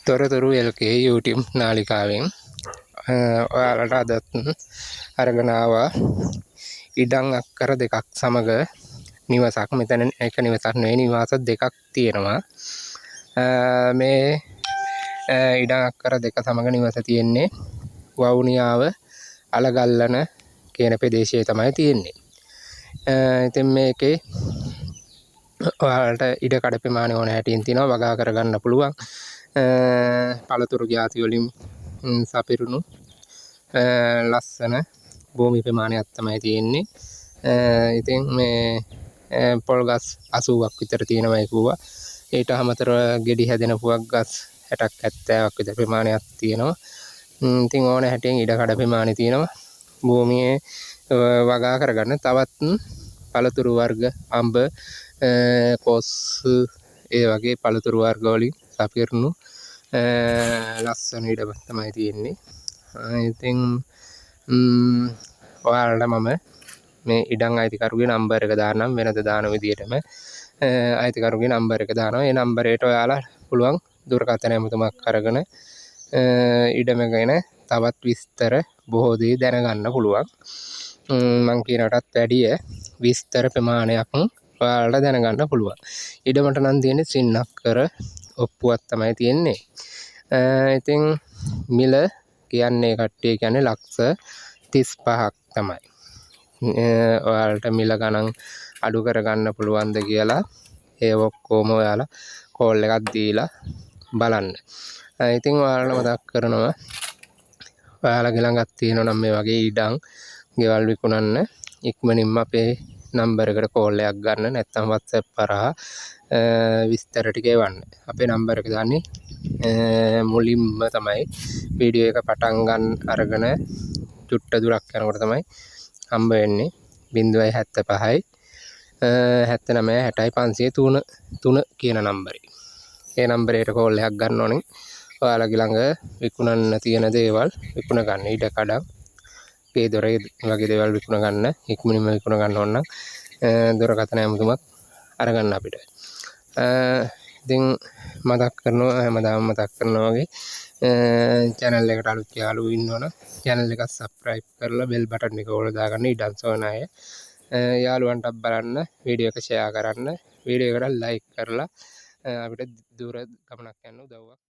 තොරතුරු LK YouTube නාලිකාවෙන් ඔයාලට අදත් අරගෙන ආවා ඉඩම් අක්කර දෙකක් සමග නිවසක්. මෙතන එක නිවසක් නෙවෙයි, නිවාස දෙකක් තියෙනවා. මේ ඉඩම් අක්කර දෙක සමග නිවස තියෙන්නේ වවුනියාව අලගල්ලන කියන ප්‍රදේශයේ තමයි තියෙන්නේ. ඉතින් මේකේ ඔයාලට ඉඩ කඩ ප්‍රමාණය ඕන හැටියෙන් තියෙනවා, වගා කරගන්න පුළුවන්. පළතුරු ಜಾති වලින් සපිරුණු ලස්සන භූමි ප්‍රමාණයක් තමයි තියෙන්නේ. ඉතින් මේ පොල් ගස් 80ක් විතර තියෙනවා කිව්වා. ඊට අමතරව ගෙඩි හැදෙන පුවක් ගස් 60ක් 70ක් විතර ප්‍රමාණයක් තියෙනවා. ඉතින් ඕන හැටියෙන් ඉඩ කඩ ප්‍රමාණය තියෙනවා. භූමියේ වගා කරගන්න තවත් පළතුරු වර්ග අඹ කොස් ඒ වගේ පළතුරු වර්ග වලින් සපිරුණු ලස්සන ඉඩ තමයි තියෙන්නේ. ඉතින් ඔයාලට මම මේ ඉඩම් අයිතිකරුගේ නම්බර් එක දාන්නම්. වෙනද දාන විදිහටම අයිතිකරුගේ නම්බර් එක දානවා. ඒ නම්බරයට ඔයාලා පුළුවන් දුරකථන ඇමතුමක් අරගෙන ඉඩම ගැන තවත් විස්තර බොහෝ දේ දැනගන්න පුළුවන්. මං කියනටත් වැඩිය විස්තර ප්‍රමාණයක් ඔයාලට දැනගන්න පුළුවන්. ඉඩමට නම් තියෙන්නේ සින්නක්කර ඔප්පුවක් තමයි තියෙන්නේ. ඉතින් මිල කියන්නේ කට්ටිය කියන්නේ ලක්ෂ 35ක් තමයි. ඔයාලට මිල ගණන් අඩු කරගන්න පුළුවන්ද කියලා ඒ ඔක්කොම ඔයාලා කෝල් එකක් දීලා බලන්න. ඉතින් ඔයාලට මතක් කරනවා, ඔයාලගේ ළඟත් තියෙනවා නම් මේ වගේ ඉඩම් ගෙවල් විකුණන්න, ඉක්මනින්ම අපේ නම්බර් එකට කෝල් එකක් ගන්න, නැත්නම් WhatsApp කරා විස්තර ටික එවන්න. අපේ නම්බර් එක දාන්නේ මුලින්ම තමයි වීඩියෝ එක පටන් ගන්න අරගෙන චුට්ට දුරක් යනකොට තමයි හම්බ වෙන්නේ. 075 79 60 503 කියන නම්බරේ. ඒ නම්බරේට කෝල් එකක් ගන්න ඕනේ. ඔයාලගේ ළඟ විකුණන්න තියෙන දේවල් විකුණ ගන්න, ඉඩ කඩම් ගේ දොරේ වගේ දේවල් විකුණ ගන්න, ඉක්මනින්ම විකුණ ගන්න ඕන නම් දුරකථන ඇමතුමක් අරගන්න අපිට. ඉතින් මතක් කරනවා, හැමදාම මතක් කරනවා වගේ channel එකට අලුත් යාළුවෝ ඉන්නවනම් channel එක subscribe කරලා bell button එක ඕල දාගන්න. ඉඩම් සොයන අය යාළුවන්ටත් බලන්න, වීඩියෝ එක share කරන්න, වීඩියෝ එකට like කරලා අපිට දුර ගමනක් යන්න උදව්වක්